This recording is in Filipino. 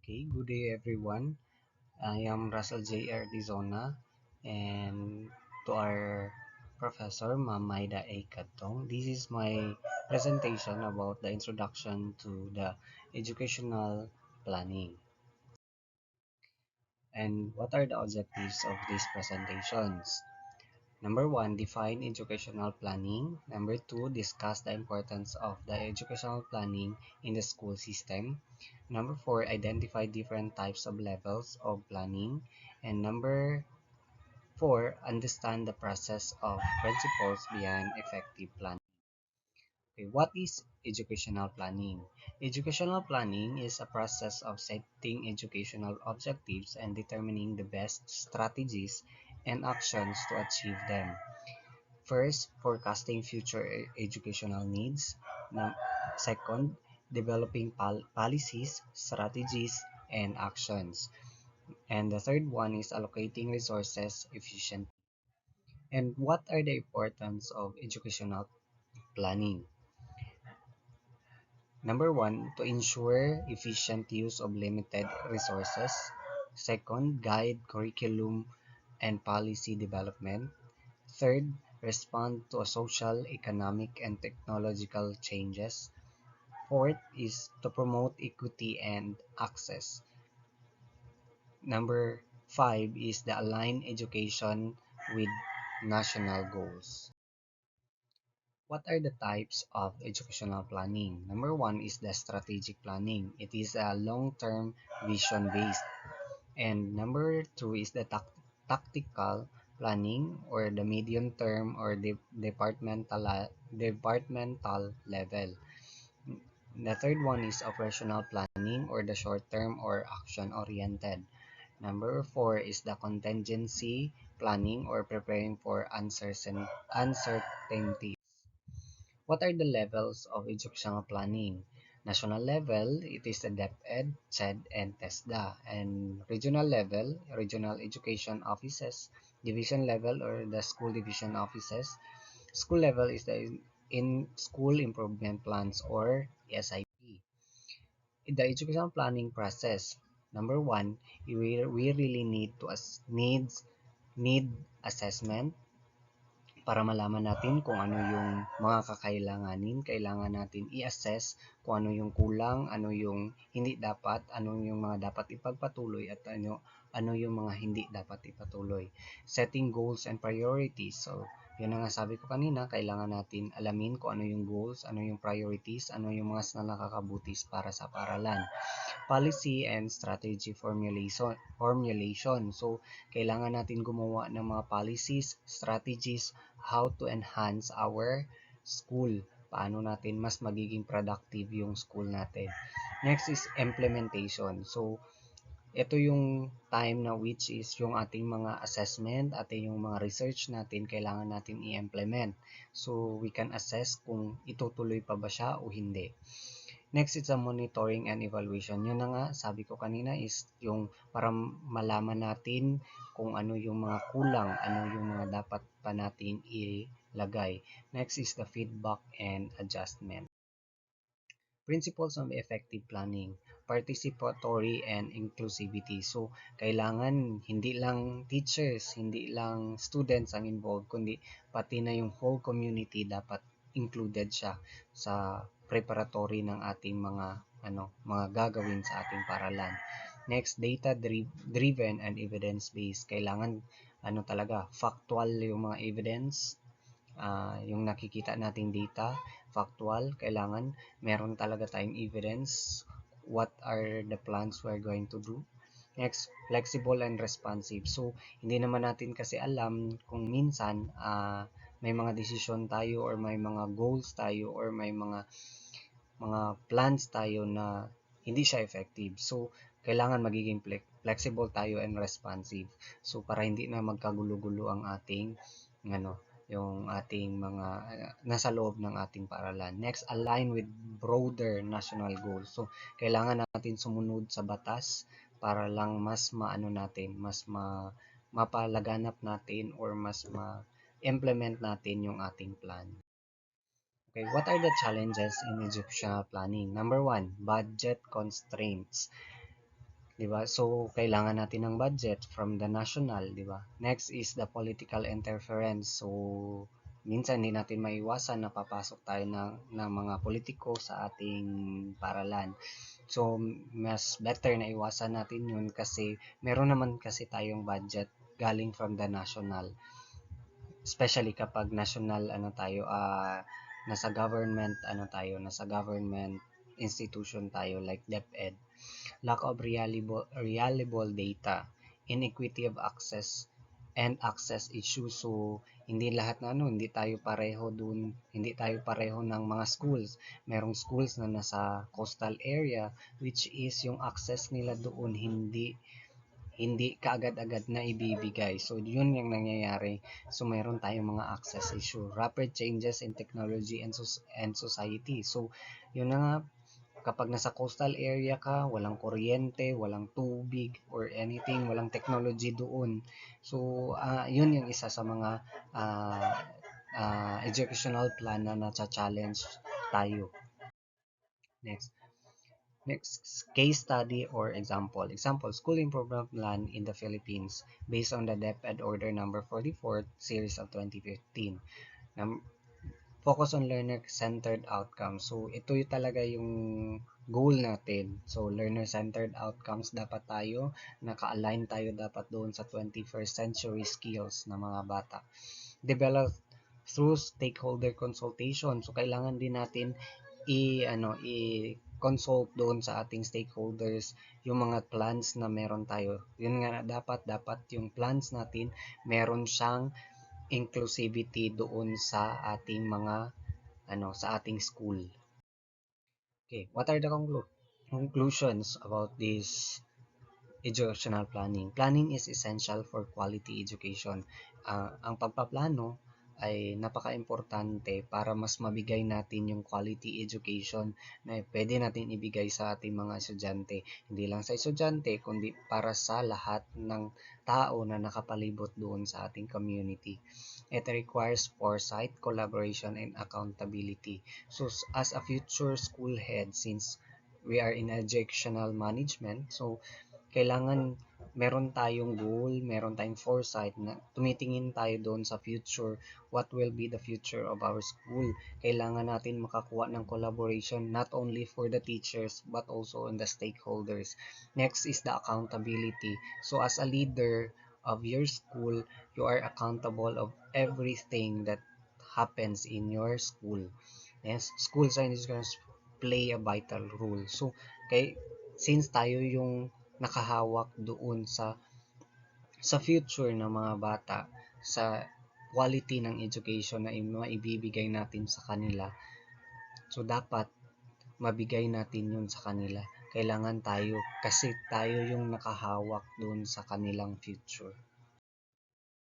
Okay, good day everyone. I am Russell J. Ardizona, and to our professor, Ma'am Maida A. Katong, this is my presentation about the introduction to the educational planning. And what are the objectives of these presentations? Number one, define educational planning. Number two, discuss the importance of the educational planning in the school system. Number four, identify different types of levels of planning. And number four, understand the process of principles behind effective planning. Okay, what is educational planning? Educational planning is a process of setting educational objectives and determining the best strategies and actions to achieve them. First, forecasting future educational needs. Second, developing policies, strategies, and actions. And the third one is allocating resources efficiently. And what are the importance of educational planning? Number one, to ensure efficient use of limited resources. Second, guide curriculum and policy development. Third, respond to social, economic, and technological changes. Fourth is to promote equity and access. Number five is the align education with national goals. What are the types of educational planning? Number one is the strategic planning. It is a long-term vision based. And number two is the tactical planning or the medium term or the departmental level. The third one is operational planning or the short term or action oriented. Number four is the contingency planning or preparing for uncertainties. What are the levels of educational planning? National level, it is the DepEd, CHED, and TESDA. And regional level, regional education offices. Division level or the school division offices. School level is the in school improvement plans or SIP. In the educational planning process, number one, we really need to need assessment para malaman natin kung ano yung mga kakailanganin. Kailangan natin i-assess kung ano yung kulang, ano yung hindi dapat, ano yung mga dapat ipagpatuloy at ano yung mga hindi dapat ipatuloy. Setting goals and priorities. So, yun na nga sabi ko kanina, kailangan natin alamin kung ano yung goals, ano yung priorities, ano yung mga nakakabutis para sa paralan. Policy and strategy formulation. So, kailangan natin gumawa ng mga policies, strategies, how to enhance our school. Paano natin mas magiging productive yung school natin. Next is implementation. So, ito yung time na which is yung ating mga assessment, ating yung mga research natin, kailangan natin i-implement. So, we can assess kung itutuloy pa ba siya o hindi. Next is the monitoring and evaluation. Yun na nga, sabi ko kanina is yung para malaman natin kung ano yung mga kulang, ano yung mga dapat pa natin ilagay. Next is the feedback and adjustment. Principles of effective planning, participatory and inclusivity. So, kailangan hindi lang teachers, hindi lang students ang involved, kundi pati na yung whole community dapat included siya sa preparatory ng ating mga gagawin sa ating paralan. Next, data driven and evidence based. Kailangan talaga factual yung mga evidence, yung nakikita nating data, factual, kailangan meron talaga tayong evidence, what are the plans we're going to do. Next, flexible and responsive. So, hindi naman natin kasi alam kung minsan may mga decision tayo or may mga goals tayo or may mga plans tayo na hindi siya effective. So, kailangan magiging flexible tayo and responsive. So, para hindi na magkagulo-gulo ang ating yung ating mga nasa loob ng ating paaralan. Next, align with broader national goals. So, kailangan natin sumunod sa batas para lang mas maano natin, mapalaganap natin or mas ma-implement natin yung ating plan. Okay, what are the challenges in educational planning? Number one, budget constraints. 'di ba? So kailangan natin ng budget from the national, 'di ba? Next is the political interference. So minsan hindi natin maiwasan na papasok tayo ng mga politiko sa ating paralan. So mas better na iwasan natin 'yun kasi meron naman kasi tayong budget galing from the national, especially kapag national ano tayo, nasa government institution tayo like DepEd. Lack of reliable data, inequity of access, and access issues. So hindi lahat na hindi tayo pareho dun, hindi tayo pareho ng mga schools. Merong schools na nasa coastal area, which is yung access nila doon hindi hindi kaagad-agad na ibibigay. So, yun yung nangyayari. So, meron tayong mga access issue. Rapid changes in technology and society. So, yun na nga, kapag nasa coastal area ka, walang kuryente, walang tubig, or anything, walang technology doon. So, yun yung isa sa mga uh, educational plan na na-challenge tayo. Next. Next, case study or example. Example, school improvement plan in the Philippines based on the DepEd Order number 44 series of 2015. Focus on learner-centered outcomes. So, ito yung talaga yung goal natin. So, learner-centered outcomes dapat tayo, naka-align tayo dapat doon sa 21st century skills ng mga bata. Develop through stakeholder consultation. So, kailangan din natin i-consult doon sa ating stakeholders yung mga plans na meron tayo. Yun nga dapat yung plans natin meron siyang inclusivity doon sa ating mga sa ating school. Okay, what are the conclusions about this educational planning? Planning is essential for quality education. Ang pagpaplano ay napaka-importante para mas mabigay natin yung quality education na pwede natin ibigay sa ating mga estudyante. Hindi lang sa estudyante, kundi para sa lahat ng tao na nakapalibot doon sa ating community. It requires foresight, collaboration, and accountability. So, as a future school head, since we are in educational management, so kailangan meron tayong goal, meron tayong foresight na tumitingin tayo doon sa future, what will be the future of our school. Kailangan natin makakuha ng collaboration not only for the teachers but also in the stakeholders. Next is the accountability. So as a leader of your school, you are accountable of everything that happens in your school. Yes, school science is going to play a vital role. So, since tayo yung nakahawak doon sa future ng mga bata, sa quality ng education na maibibigay natin sa kanila. So dapat mabigay natin yun sa kanila. Kailangan tayo kasi tayo yung nakahawak doon sa kanilang future.